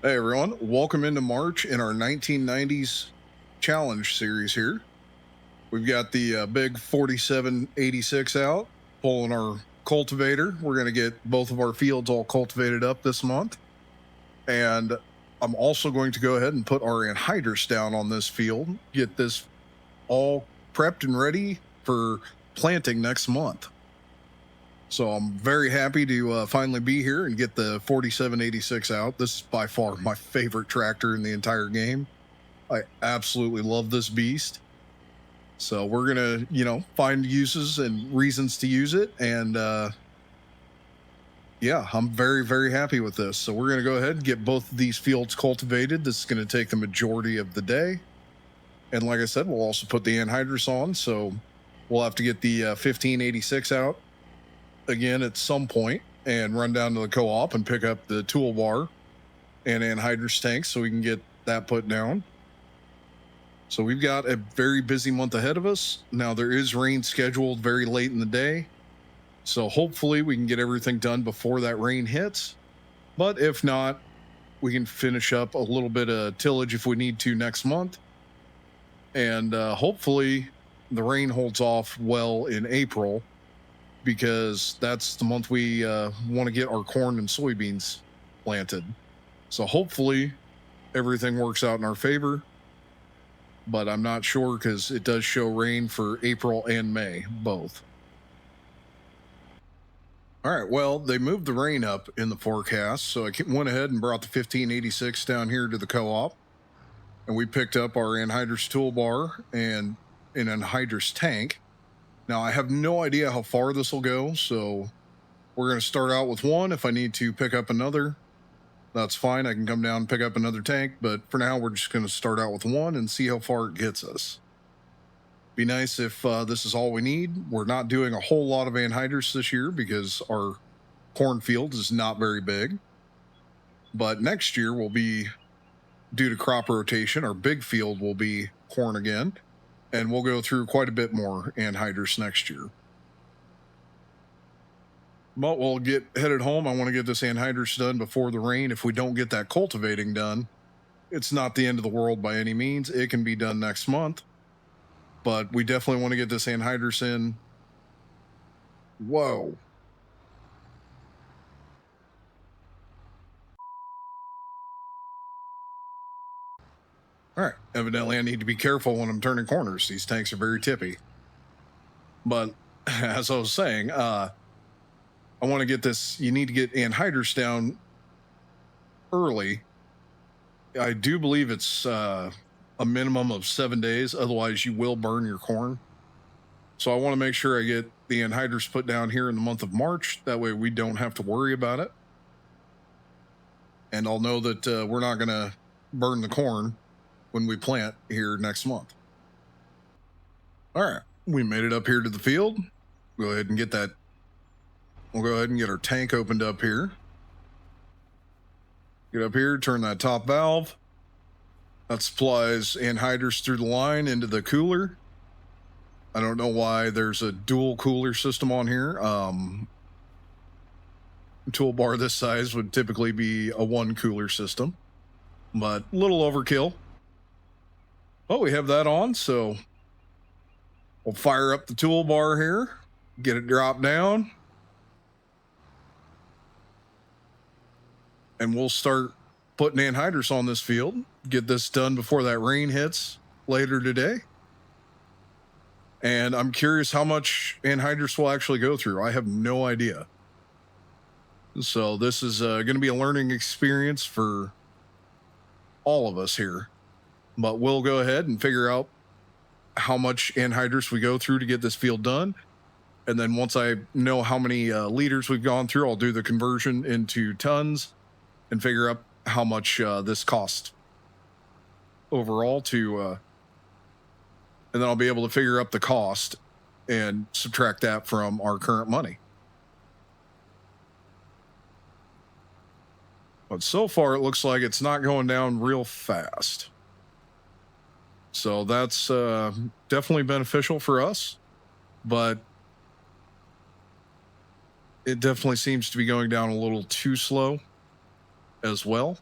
Hey everyone, welcome into March in our 1990's challenge series here. We've got the big 4786 out, pulling our cultivator. We're going to get both of our fields all cultivated up this month. And I'm also going to go ahead and put our anhydrous down on this field, get this all prepped and ready for planting next month. So I'm very happy to finally be here and get the 4786 out. This is by far my favorite tractor in the entire game. I absolutely love this beast. So we're going to, find uses and reasons to use it. And yeah, I'm very, very happy with this. So we're going to go ahead and get both of these fields cultivated. This is going to take the majority of the day. And like I said, we'll also put the anhydrous on. So we'll have to get the 1586 out again at some point and run down to the co-op and pick up the toolbar and anhydrous tanks so we can get that put down. So we've got a very busy month ahead of us. Now there is rain scheduled very late in the day. So hopefully we can get everything done before that rain hits. But if not, we can finish up a little bit of tillage if we need to next month. And hopefully the rain holds off well in April, because that's the month we want to get our corn and soybeans planted. So hopefully everything works out in our favor, but I'm not sure because it does show rain for April and May, both. All right, well, they moved the rain up in the forecast, so I went ahead and brought the 1586 down here to the co-op, and we picked up our anhydrous toolbar and an anhydrous tank. Now, I have no idea how far this will go, so we're going to start out with one. If I need to pick up another, that's fine. I can come down and pick up another tank, but for now, we're just going to start out with one and see how far it gets us. Be nice if this is all we need. We're not doing a whole lot of anhydrous this year because our cornfield is not very big. But next year will be, due to crop rotation, our big field will be corn again, and we'll go through quite a bit more anhydrous next year. But we'll get headed home. I want to get this anhydrous done before the rain. If we don't get that cultivating done, it's not the end of the world by any means. It can be done next month, but we definitely want to get this anhydrous in. Whoa. All right. Evidently, I need to be careful when I'm turning corners. These tanks are very tippy. But as I was saying, I want to get this. You need to get anhydrous down early. I do believe it's a minimum of 7 days. Otherwise, you will burn your corn. So I want to make sure I get the anhydrous put down here in the month of March. That way we don't have to worry about it. And I'll know that we're not going to burn the corn when we plant here next month. All right. We made it up here to the field. Go ahead and get that. We'll go ahead and get our tank opened up here. Get up here, turn that top valve. That supplies anhydrous through the line into the cooler. I don't know why there's a dual cooler system on here. Toolbar this size would typically be a one cooler system, but a little overkill. Well, we have that on, so we'll fire up the toolbar here, get it dropped down, and we'll start putting anhydrous on this field. Get this done before that rain hits later today. And I'm curious how much anhydrous will actually go through. I have no idea. So this is going to be a learning experience for all of us here. But we'll go ahead and figure out how much anhydrous we go through to get this field done. And then once I know how many liters we've gone through, I'll do the conversion into tons and figure out how much this costs overall to... and then I'll be able to figure up the cost and subtract that from our current money. But so far, it looks like it's not going down real fast. So that's definitely beneficial for us. But it definitely seems to be going down a little too slow as well.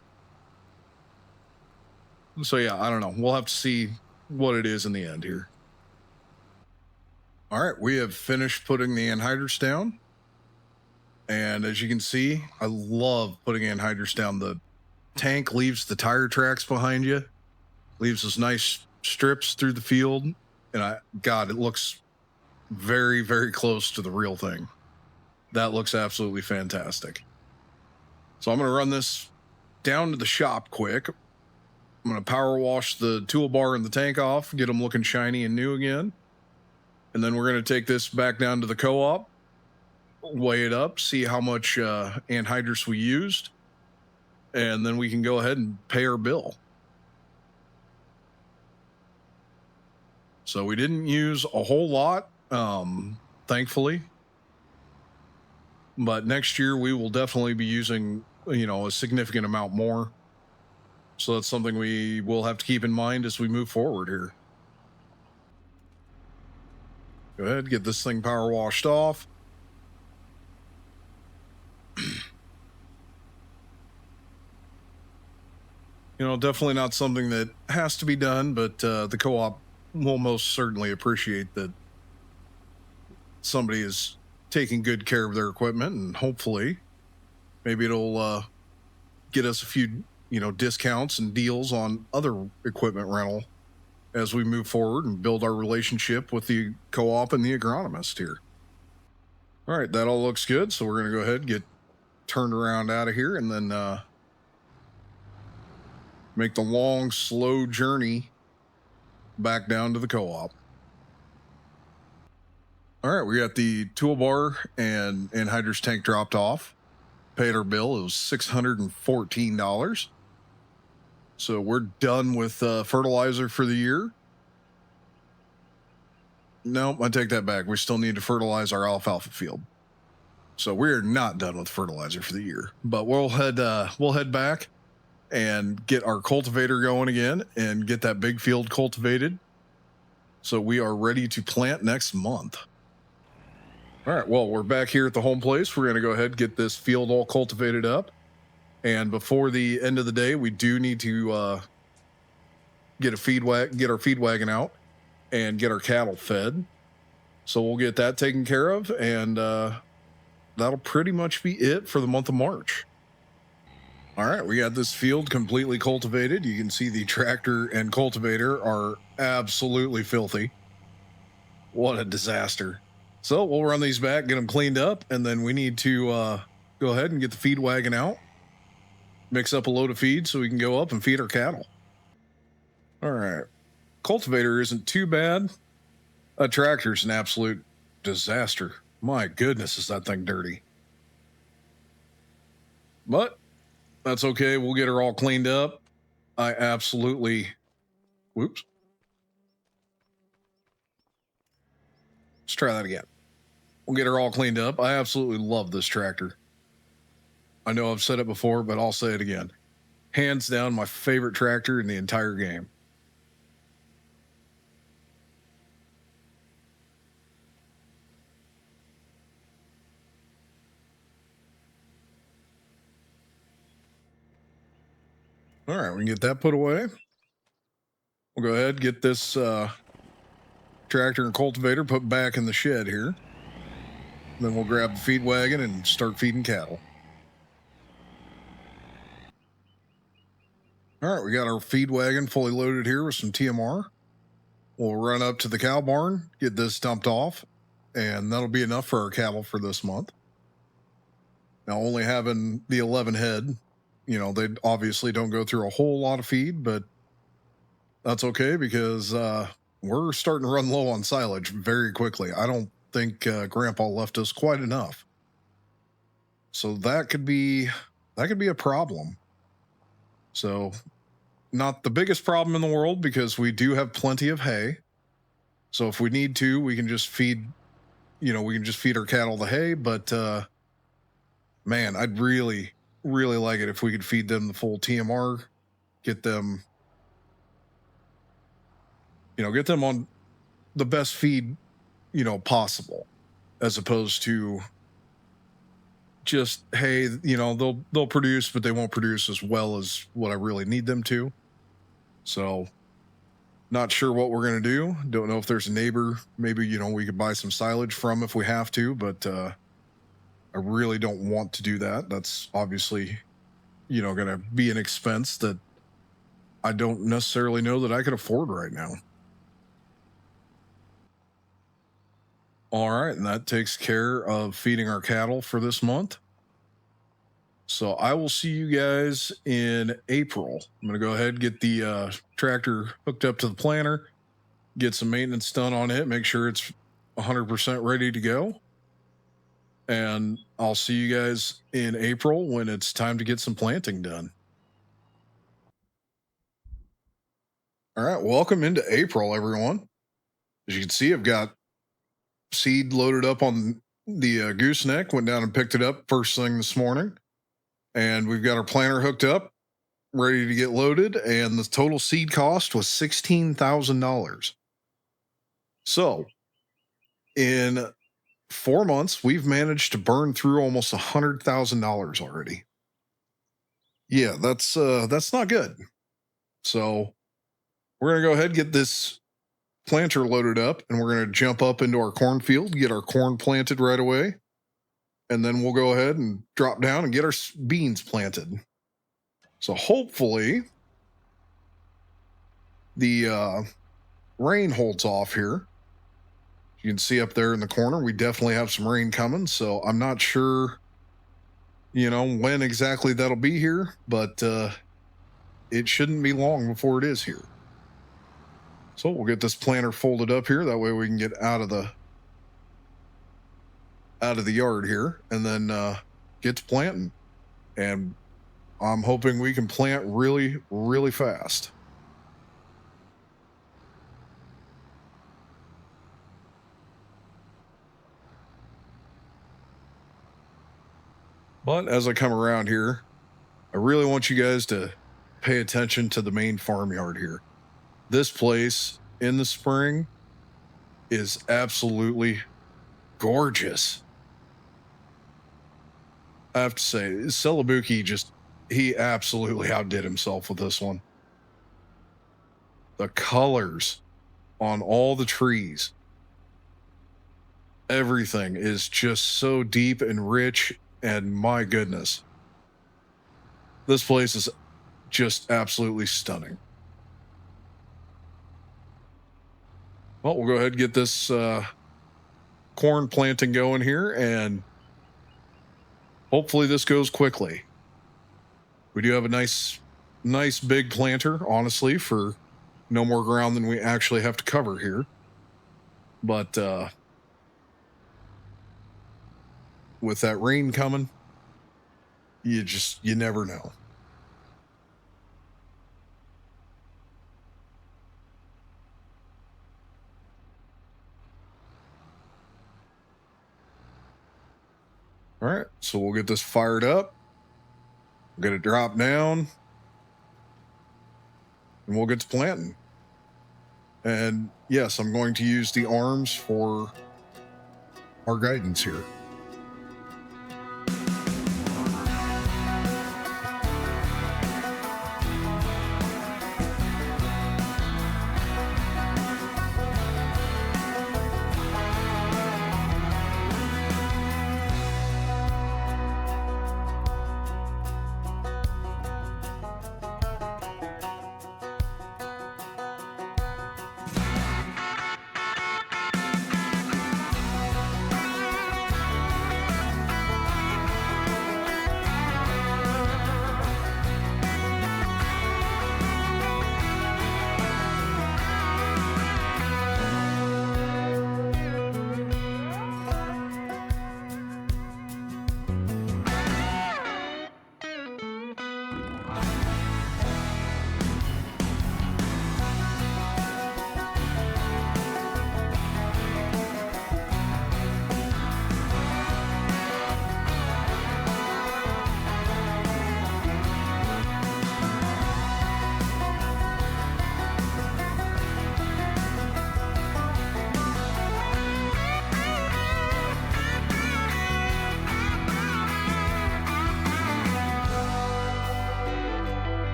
So yeah, I don't know. We'll have to see what it is in the end here. All right, we have finished putting the anhydrous down. And as you can see, I love putting anhydrous down. The tank leaves the tire tracks behind you, leaves those nice strips through the field. And God, it looks very, very close to the real thing. That looks absolutely fantastic. So I'm going to run this down to the shop quick. I'm going to power wash the toolbar and the tank off, get them looking shiny and new again. And then we're going to take this back down to the co-op, weigh it up, see how much anhydrous we used, and then we can go ahead and pay our bill. So we didn't use a whole lot, thankfully. But next year we will definitely be using, a significant amount more. So that's something we will have to keep in mind as we move forward here. Go ahead, get this thing power washed off. Definitely not something that has to be done, but the co-op will most certainly appreciate that somebody is taking good care of their equipment, and hopefully maybe it'll get us a few, discounts and deals on other equipment rental as we move forward and build our relationship with the co-op and the agronomist here. All right, that all looks good. So we're going to go ahead and get turned around out of here and then make the long, slow journey back down to the co-op. All right, we got the toolbar and anhydrous tank dropped off. Paid our bill. It was $614. So we're done with fertilizer for the year. No, I take that back. We still need to fertilize our alfalfa field. So we're not done with fertilizer for the year. But we'll head back and get our cultivator going again and get that big field cultivated. So we are ready to plant next month. All right, well, we're back here at the home place. We're going to go ahead and get this field all cultivated up. And before the end of the day, we do need to get our feed wagon out and get our cattle fed. So we'll get that taken care of, and that'll pretty much be it for the month of March. All right, we got this field completely cultivated. You can see the tractor and cultivator are absolutely filthy. What a disaster. So we'll run these back, get them cleaned up, and then we need to go ahead and get the feed wagon out, mix up a load of feed so we can go up and feed our cattle. All right. Cultivator isn't too bad. A tractor's an absolute disaster. My goodness, is that thing dirty. But that's okay. We'll get her all cleaned up. Whoops. Let's try that again. We'll get her all cleaned up. I absolutely love this tractor. I know I've said it before, but I'll say it again. Hands down, my favorite tractor in the entire game. All right, we can get that put away. We'll go ahead and get this tractor and cultivator put back in the shed here. Then we'll grab the feed wagon and start feeding cattle. All right, we got our feed wagon fully loaded here with some TMR. We'll run up to the cow barn, get this dumped off, and that'll be enough for our cattle for this month. Now, only having the 11 head, they obviously don't go through a whole lot of feed, but that's okay because we're starting to run low on silage very quickly. I don't think Grandpa left us quite enough. So that could be a problem. So not the biggest problem in the world because we do have plenty of hay. So if we need to, we can just feed our cattle the hay. But man, I'd really, really like it if we could feed them the full TMR, get them on the best feed, possible, as opposed to just, hey, they'll produce, but they won't produce as well as what I really need them to. So not sure what we're going to do. Don't know if there's a neighbor maybe, we could buy some silage from if we have to, but I really don't want to do that. That's obviously, going to be an expense that I don't necessarily know that I can afford right now. All right, and that takes care of feeding our cattle for this month. So I will see you guys in April. I'm going to go ahead and get the tractor hooked up to the planter, get some maintenance done on it, make sure it's 100% ready to go. And I'll see you guys in April when it's time to get some planting done. All right, welcome into April, everyone. As you can see, I've got seed loaded up on the gooseneck, went down and picked it up first thing this morning. And we've got our planter hooked up, ready to get loaded. And the total seed cost was $16,000. So in 4 months, we've managed to burn through almost $100,000 already. Yeah, that's not good. So we're going to go ahead and get this planter loaded up, and we're going to jump up into our cornfield, get our corn planted right away. And then we'll go ahead and drop down and get our beans planted. So hopefully the rain holds off here. You can see up there in the corner, we definitely have some rain coming. So I'm not sure, when exactly that'll be here, but it shouldn't be long before it is here. So we'll get this planter folded up here. That way we can get out of the yard here and then get to planting. And I'm hoping we can plant really, really fast. But as I come around here, I really want you guys to pay attention to the main farmyard here. This place in the spring is absolutely gorgeous. I have to say, Celebuki he absolutely outdid himself with this one. The colors on all the trees, everything is just so deep and rich, and my goodness, this place is just absolutely stunning. Well, we'll go ahead and get this corn planting going here, and hopefully this goes quickly. We do have a nice big planter, honestly, for no more ground than we actually have to cover here. But with that rain coming, you never know. All right, so we'll get this fired up. We're going to drop down, and we'll get to planting. And yes, I'm going to use the arms for our guidance here.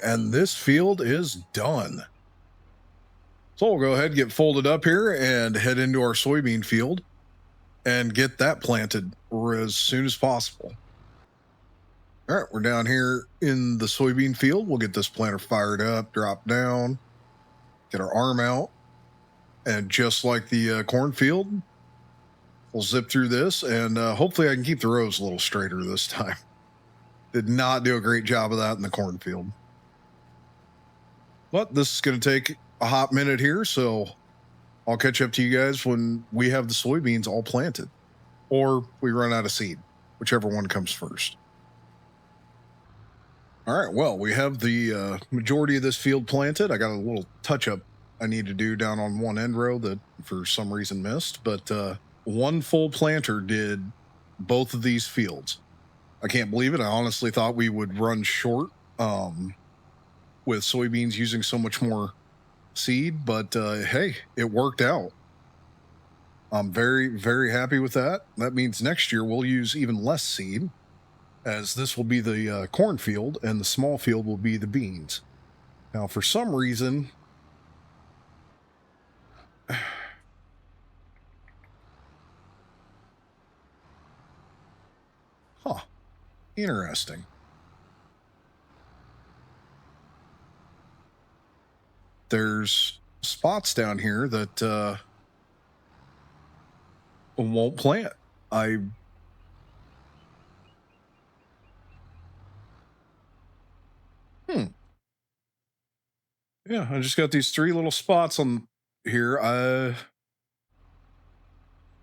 and this field is done. So we'll go ahead and get folded up here and head into our soybean field and get that planted as soon as possible. All right, we're down here in the soybean field. We'll get this planter fired up, drop down, get our arm out, and just like the cornfield, we'll zip through this, and hopefully I can keep the rows a little straighter this time. Did not do a great job of that in the cornfield. But this is going to take a hot minute here, so I'll catch up to you guys when we have the soybeans all planted, or we run out of seed, whichever one comes first. All right, well, we have the majority of this field planted. I got a little touch-up I need to do down on one end row that for some reason missed, but one full planter did both of these fields. I can't believe it. I honestly thought we would run short with soybeans using so much more seed, but hey, it worked out. I'm very, very happy with that. That means next year we'll use even less seed, as this will be the cornfield and the small field will be the beans. Now, for some reason, interesting. There's spots down here that won't plant. Yeah, I just got these 3 little spots on here.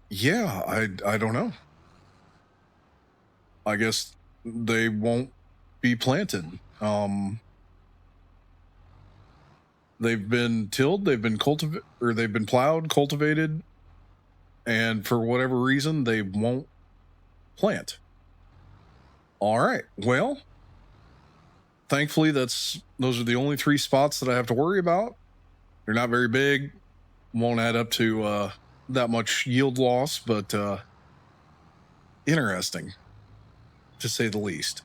Yeah, I don't know. I guess they won't be planted. They've been tilled, they've been they've been plowed, cultivated, and for whatever reason they won't plant. All right. Well, thankfully those are the only 3 spots that I have to worry about. They're not very big, won't add up to that much yield loss, but interesting to say the least.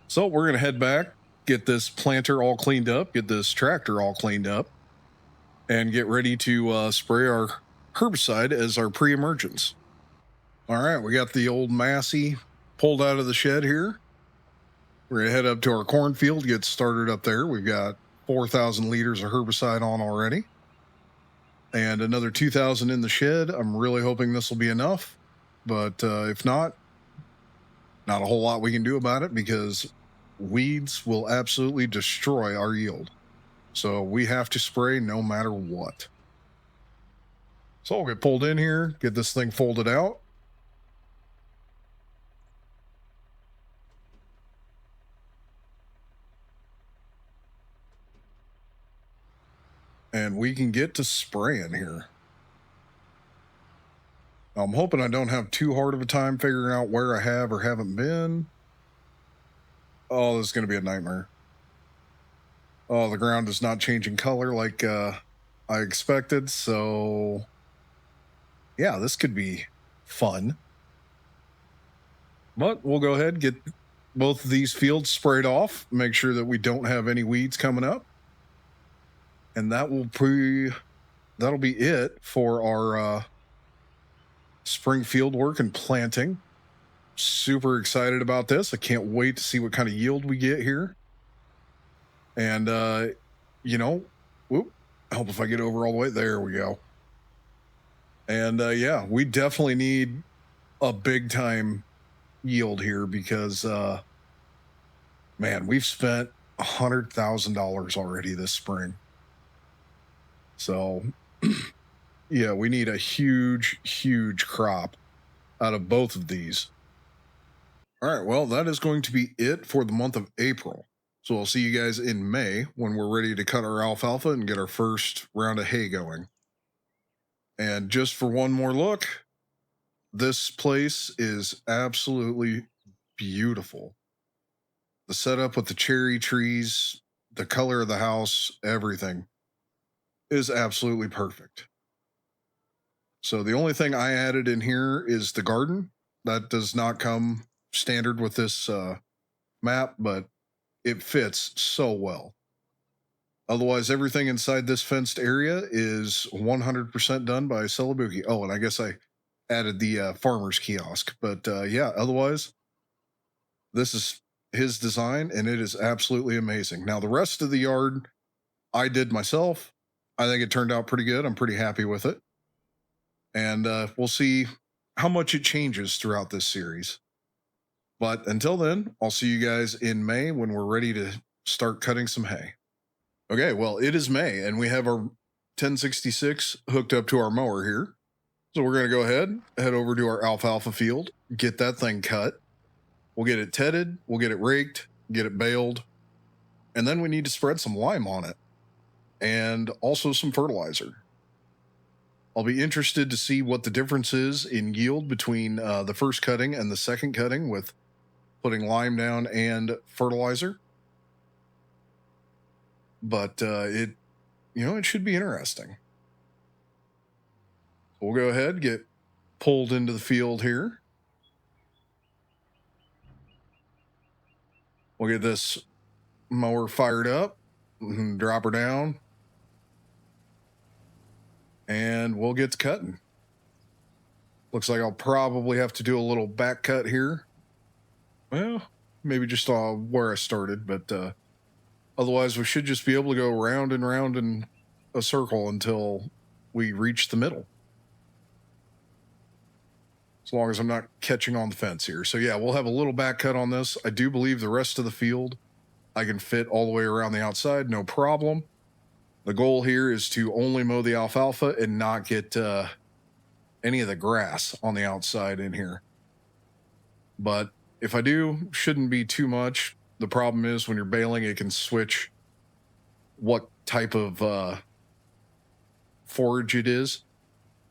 So we're going to head back, get this planter all cleaned up, get this tractor all cleaned up, and get ready to spray our herbicide as our pre-emergence. All right, we got the old Massey pulled out of the shed here. We're going to head up to our cornfield, get started up there. We've got 4,000 liters of herbicide on already, and another 2,000 in the shed. I'm really hoping this will be enough, but if not a whole lot we can do about it because weeds will absolutely destroy our yield. So we have to spray no matter what. So I'll get pulled in here, get this thing folded out. And we can get to spraying here. I'm hoping I don't have too hard of a time figuring out where I have or haven't been. Oh, this is going to be a nightmare. Oh, the ground is not changing color like I expected. So, yeah, this could be fun. But we'll go ahead and get both of these fields sprayed off. Make sure that we don't have any weeds coming up. And that'll be it for our spring field work and planting. Super excited about this. I can't wait to see what kind of yield we get here. And I hope if I get over all the way, there we go. And yeah, we definitely need a big time yield here because man, we've spent $100,000 already this spring. So yeah, we need a huge crop out of both of these. All right, well, that is going to be it for the month of April. So I'll see you guys in May when we're ready to cut our alfalfa and get our first round of hay going. And just for one more look, this place is absolutely beautiful. The setup with the cherry trees, the color of the house, everything is absolutely perfect. So the only thing I added in here is the garden. That does not come standard with this map, but it fits so well. Otherwise, everything inside this fenced area is 100% done by Celebuki. Oh, and I guess I added the farmer's kiosk. But yeah, otherwise, this is his design, and it is absolutely amazing. Now, the rest of the yard I did myself. I think it turned out pretty good. I'm pretty happy with it. And we'll see how much it changes throughout this series. But until then, I'll see you guys in May when we're ready to start cutting some hay. Okay, well, it is May, and we have our 1066 hooked up to our mower here. So we're going to go ahead, head over to our alfalfa field, get that thing cut. We'll get it tedded, we'll get it raked, get it baled, and then we need to spread some lime on it, and also some fertilizer. I'll be interested to see what the difference is in yield between the first cutting and the second cutting with putting lime down and fertilizer. But it should be interesting. We'll go ahead, get pulled into the field here. We'll get this mower fired up, drop her down, and we'll get to cutting. Looks like I'll probably have to do a little back cut here. Well, maybe just where I started, but otherwise we should just be able to go round and round in a circle until we reach the middle. As long as I'm not catching on the fence here. So yeah, we'll have a little back cut on this. I do believe the rest of the field I can fit all the way around the outside, no problem. The goal here is to only mow the alfalfa and not get any of the grass on the outside in here. But if I do, shouldn't be too much. The problem is when you're baling, it can switch what type of forage it is.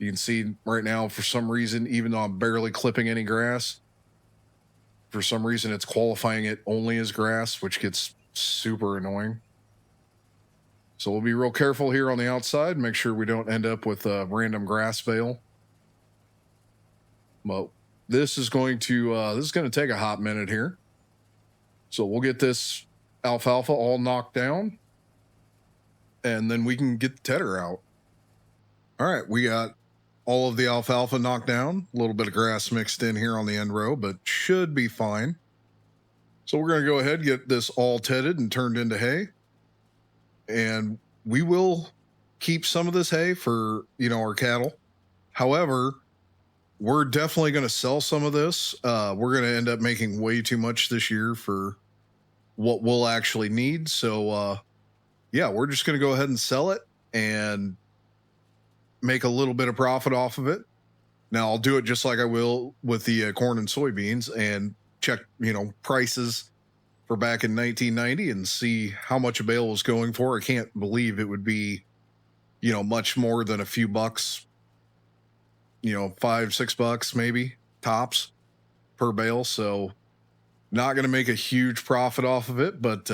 You can see right now, for some reason, even though I'm barely clipping any grass, for some reason it's qualifying it only as grass, which gets super annoying. So we'll be real careful here on the outside, make sure we don't end up with a random grass bale. But this is going to take a hot minute here. So we'll get this alfalfa all knocked down, and then we can get the tedder out. All right, we got all of the alfalfa knocked down, a little bit of grass mixed in here on the end row, but should be fine. So we're going to go ahead and get this all tedded and turned into hay. And we will keep some of this hay for, our cattle. However, we're definitely going to sell some of this. We're going to end up making way too much this year for what we'll actually need. So, yeah, we're just going to go ahead and sell it and make a little bit of profit off of it. Now I'll do it just like I will with the corn and soybeans and check, prices for back in 1990 and see how much a bale was going for. I can't believe it would be, much more than a few bucks, $5, $6 maybe tops per bale. So not going to make a huge profit off of it, but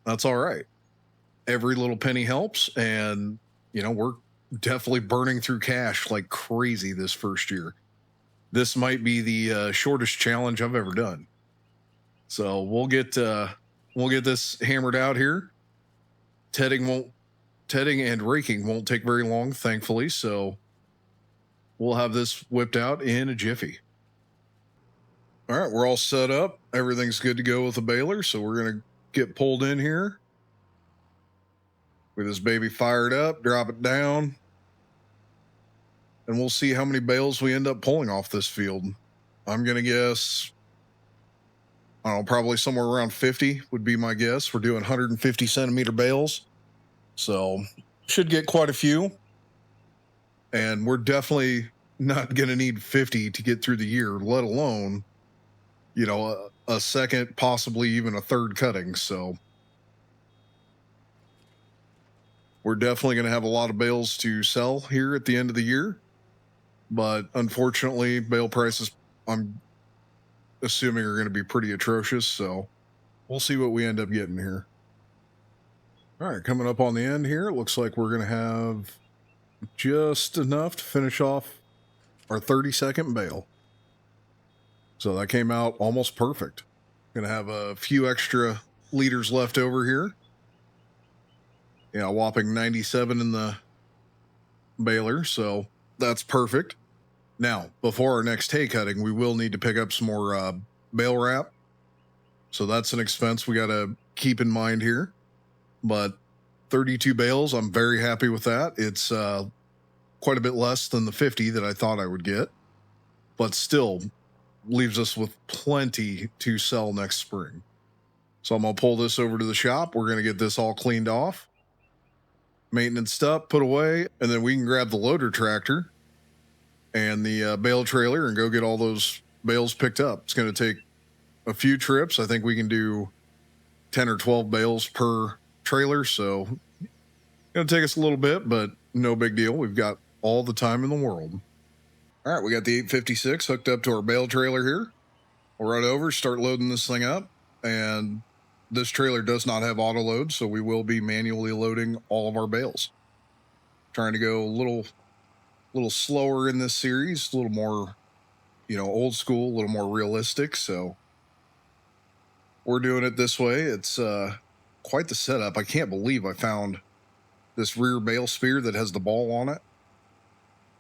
that's all right. Every little penny helps. And, we're definitely burning through cash like crazy this first year. This might be the shortest challenge I've ever done. So we'll get this hammered out here. Tedding and raking won't take very long, thankfully. So we'll have this whipped out in a jiffy. All right, we're all set up. Everything's good to go with the baler. So we're going to get pulled in here. With this baby fired up, drop it down. And we'll see how many bales we end up pulling off this field. I'm going to guess, I don't know, probably somewhere around 50 would be my guess. We're doing 150 centimeter bales. So should get quite a few. And we're definitely not going to need 50 to get through the year, let alone, a second, possibly even a third cutting. So we're definitely going to have a lot of bales to sell here at the end of the year. But unfortunately, bale prices, I'm assuming, are going to be pretty atrocious. So we'll see what we end up getting here. All right, coming up on the end here, it looks like we're going to have just enough to finish off our 30-second bale. So that came out almost perfect. Going to have a few extra liters left over here. Yeah, whopping 97 in the baler, so that's perfect. Now, before our next hay cutting, we will need to pick up some more bale wrap. So that's an expense we got to keep in mind here. But 32 bales, I'm very happy with that. It's quite a bit less than the 50 that I thought I would get, but still leaves us with plenty to sell next spring. So I'm going to pull this over to the shop. We're going to get this all cleaned off, maintenance stuff put away, and then we can grab the loader tractor and the bale trailer and go get all those bales picked up. It's going to take a few trips. I think we can do 10 or 12 bales per trailer, so it's going to take us a little bit, but no big deal. We've got all the time in the world. All right, we got the 856 hooked up to our bale trailer here. We'll run over, start loading this thing up, and this trailer does not have auto load, so we will be manually loading all of our bales. Trying to go a little slower in this series, a little more, old school, a little more realistic, so we're doing it this way. It's quite the setup. I can't believe I found this rear bale spear that has the ball on it.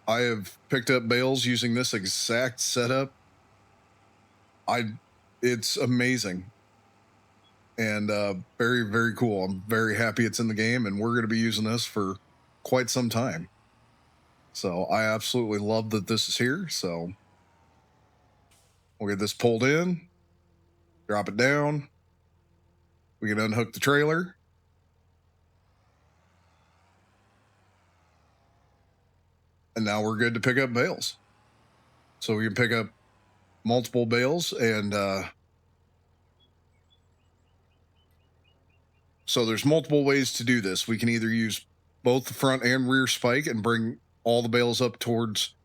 I have picked up bales using this exact setup. It's amazing and very, very cool. I'm very happy it's in the game, and we're going to be using this for quite some time. So I absolutely love that this is here. So we'll get this pulled in, drop it down. We can unhook the trailer. And now we're good to pick up bales. So we can pick up multiple bales, and so there's multiple ways to do this. We can either use both the front and rear spike and bring all the bales up towards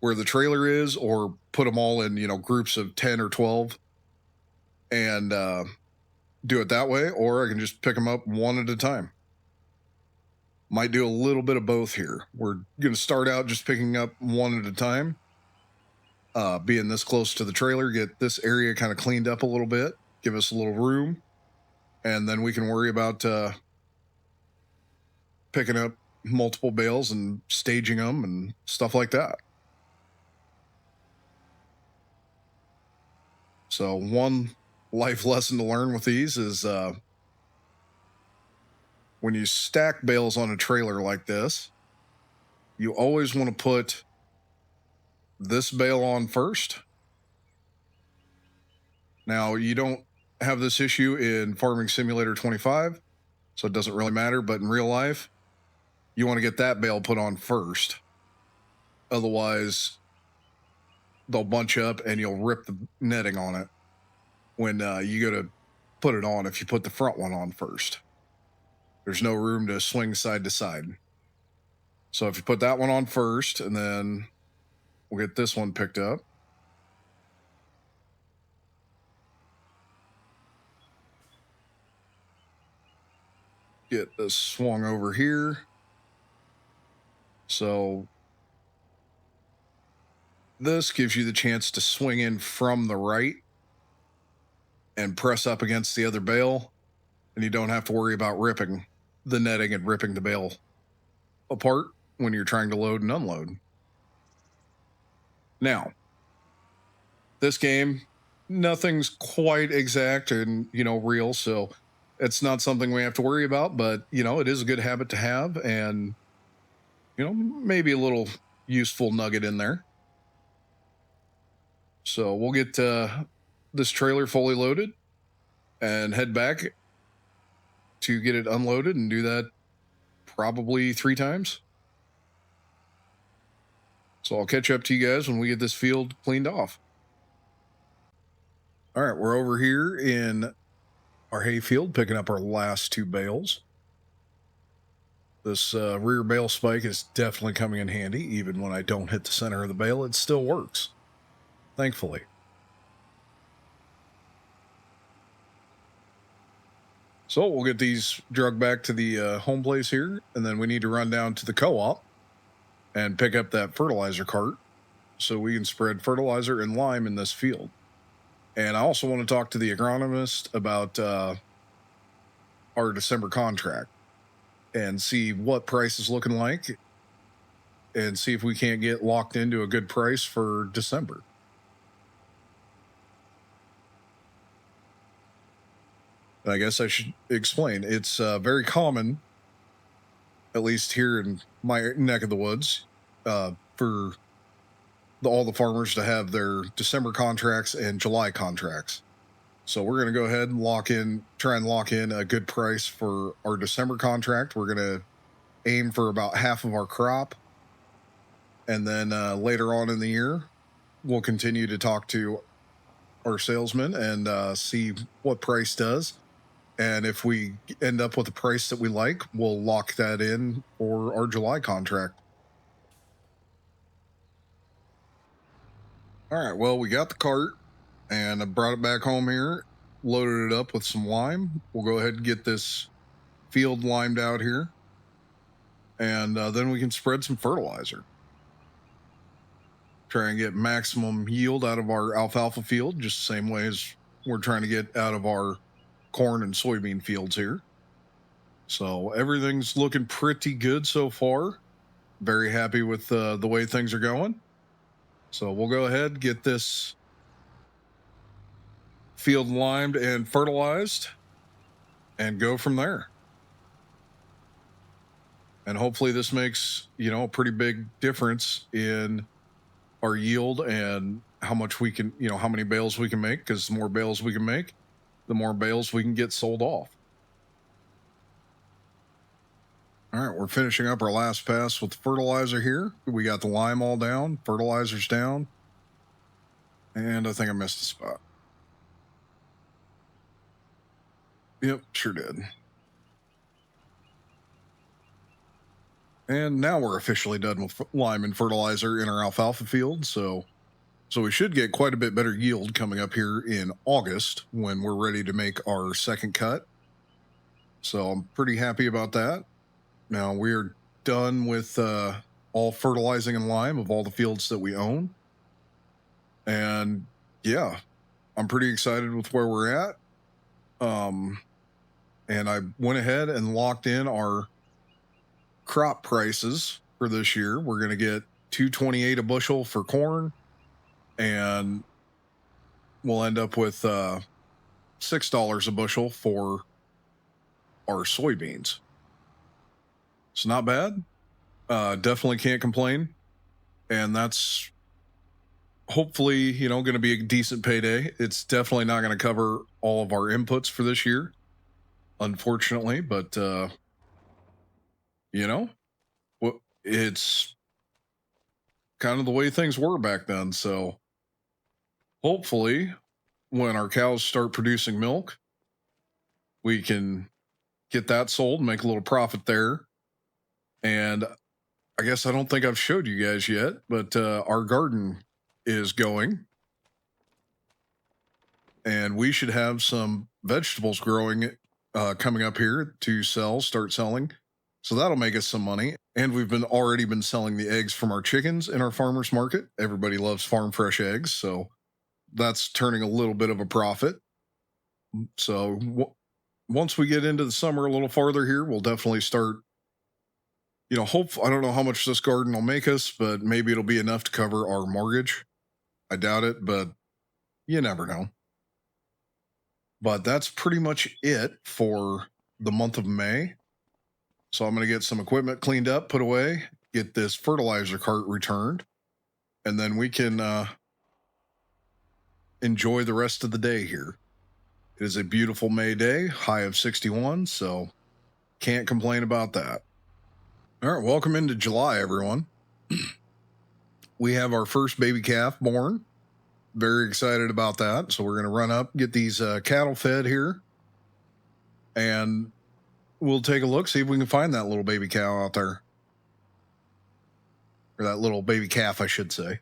where the trailer is, or put them all in, groups of 10 or 12 and do it that way, or I can just pick them up one at a time. Might do a little bit of both here. We're going to start out just picking up one at a time, being this close to the trailer, get this area kind of cleaned up a little bit, give us a little room, and then we can worry about picking up multiple bales and staging them and stuff like that. So one life lesson to learn with these is when you stack bales on a trailer like this, you always want to put this bale on first. Now, you don't have this issue in Farming Simulator 25, so it doesn't really matter, but in real life, you want to get that bale put on first. Otherwise, they'll bunch up and you'll rip the netting on it when you go to put it on if you put the front one on first. There's no room to swing side to side. So if you put that one on first, and then we'll get this one picked up. Get this swung over here. So this gives you the chance to swing in from the right and press up against the other bale, and you don't have to worry about ripping the netting and ripping the bale apart when you're trying to load and unload. Now, this game, nothing's quite exact and, real, so it's not something we have to worry about, but, it is a good habit to have, and, maybe a little useful nugget in there. So we'll get this trailer fully loaded and head back to get it unloaded, and do that probably 3 times. So I'll catch up to you guys when we get this field cleaned off. All right, we're over here in our hay field picking up our last 2 bales. This rear bale spike is definitely coming in handy. Even when I don't hit the center of the bale, it still works, thankfully. So we'll get these drug back to the home place here, and then we need to run down to the co-op and pick up that fertilizer cart so we can spread fertilizer and lime in this field. And I also want to talk to the agronomist about our December contract and see what price is looking like and see if we can't get locked into a good price for December. And I guess I should explain. It's very common, at least here in my neck of the woods, for all the farmers to have their December contracts and July contracts. So we're going to go ahead and try and lock in a good price for our December contract. We're going to aim for about half of our crop. And then later on in the year, we'll continue to talk to our salesman and see what price does. And if we end up with a price that we like, we'll lock that in for our July contract. All right, well, we got the cart and I brought it back home here, loaded it up with some lime. We'll go ahead and get this field limed out here. And then we can spread some fertilizer. Try and get maximum yield out of our alfalfa field, just the same way as we're trying to get out of our corn and soybean fields here. So everything's looking pretty good so far. Very happy with the way things are going. So we'll go ahead, get this field limed and fertilized and go from there. And hopefully this makes, a pretty big difference in our yield and how much we can, how many bales we can make, because the more bales we can make, the more bales we can get sold off. All right, we're finishing up our last pass with the fertilizer here. We got the lime all down, fertilizer's down, and I think I missed a spot. Yep, sure did. And now we're officially done with lime and fertilizer in our alfalfa field, so we should get quite a bit better yield coming up here in August when we're ready to make our second cut. So I'm pretty happy about that. Now we're done with all fertilizing and lime of all the fields that we own. And yeah, I'm pretty excited with where we're at. And I went ahead and locked in our crop prices for this year. We're going to get $2.28 a bushel for corn, and we'll end up with $6 a bushel for our soybeans. It's not bad. Definitely can't complain. And that's hopefully, going to be a decent payday. It's definitely not going to cover all of our inputs for this year, unfortunately, but it's kind of the way things were back then. So hopefully when our cows start producing milk, we can get that sold and make a little profit there. And I guess I don't think I've showed you guys yet, but our garden is going. And we should have some vegetables growing coming up here to start selling. So that'll make us some money. And we've already been selling the eggs from our chickens in our farmers market. Everybody loves farm fresh eggs, so that's turning a little bit of a profit. So once we get into the summer a little farther here, we'll definitely start, I don't know how much this garden will make us, but maybe it'll be enough to cover our mortgage. I doubt it, but you never know. But that's pretty much it for the month of May. So I'm going to get some equipment cleaned up, put away, get this fertilizer cart returned, and then we can enjoy the rest of the day here. It is a beautiful May day, high of 61, so can't complain about that. All right, welcome into July, everyone. We have our first baby calf born. Very excited about that. So we're going to run up, get these cattle fed here, and we'll take a look, see if we can find that little baby cow out there. Or that little baby calf, I should say.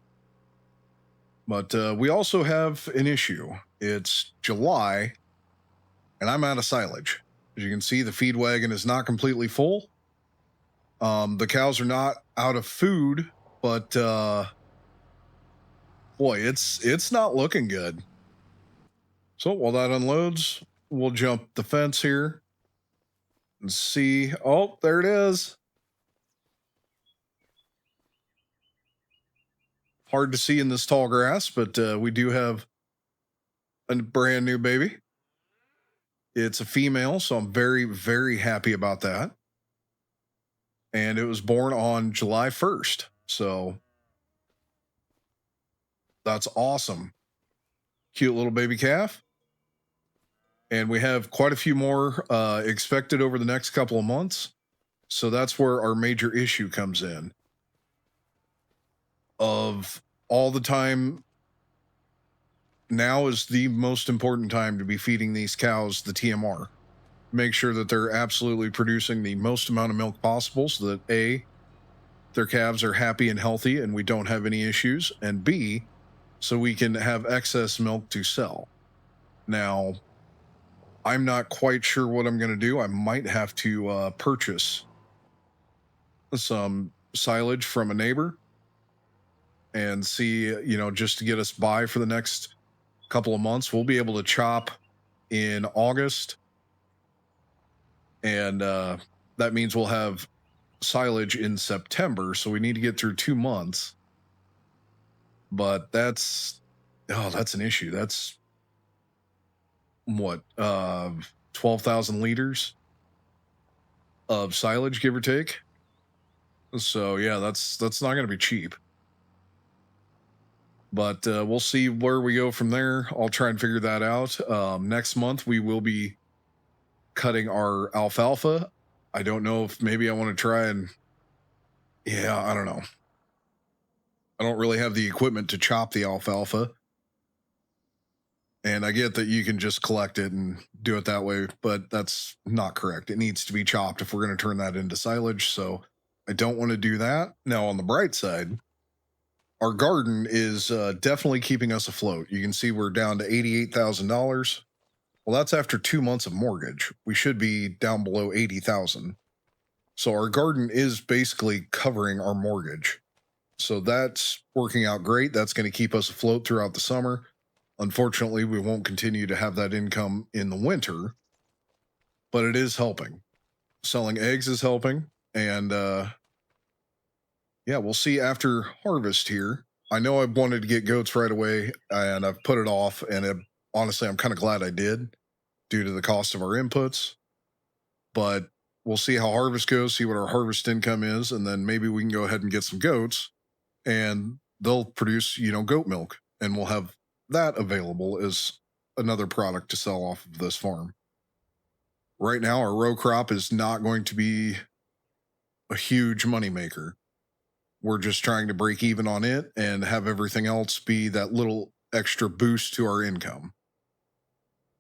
But we also have an issue. It's July, and I'm out of silage. As you can see, the feed wagon is not completely full. The cows are not out of food, but boy, it's not looking good. So while that unloads, we'll jump the fence here Let's see. Oh, there it is. Hard to see in this tall grass, but we do have a brand new baby. It's a female, so I'm very, very happy about that. And it was born on July 1st. So that's awesome. Cute little baby calf. And we have quite a few more expected over the next couple of months. So that's where our major issue comes in. Of all the time, now is the most important time to be feeding these cows the TMR. Make sure that they're absolutely producing the most amount of milk possible so that A, their calves are happy and healthy and we don't have any issues, and B, so we can have excess milk to sell. Now, I'm not quite sure what I'm going to do. I might have to purchase some silage from a neighbor and see, just to get us by for the next couple of months. We'll be able to chop in August, and that means we'll have silage in September. So we need to get through 2 months. But that's an issue. That's what 12,000 liters of silage, give or take. So yeah, that's not going to be cheap. But we'll see where we go from there. I'll try and figure that out. Next month we will be cutting our alfalfa. I don't know if maybe I want to try and, I don't know. I don't really have the equipment to chop the alfalfa. And I get that you can just collect it and do it that way, but that's not correct. It needs to be chopped if we're going to turn that into silage. So I don't want to do that. Now, on the bright side, our garden is definitely keeping us afloat. You can see we're down to $88,000. Well, that's after 2 months of mortgage. We should be down below 80,000. So our garden is basically covering our mortgage. So that's working out great. That's going to keep us afloat throughout the summer. Unfortunately, we won't continue to have that income in the winter, but it is helping. Selling eggs is helping. And we'll see after harvest here. I know I wanted to get goats right away, and I've put it off. And honestly, I'm kind of glad I did due to the cost of our inputs. But we'll see how harvest goes, see what our harvest income is, and then maybe we can go ahead and get some goats, and they'll produce, goat milk, and we'll have that available as another product to sell off of this farm. Right now, our row crop is not going to be a huge moneymaker. We're just trying to break even on it and have everything else be that little extra boost to our income.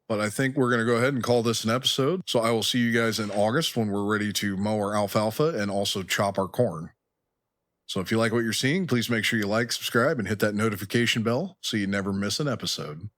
But I think we're going to go ahead and call this an episode. So I will see you guys in August when we're ready to mow our alfalfa and also chop our corn. So if you like what you're seeing, please make sure you like, subscribe, and hit that notification bell so you never miss an episode.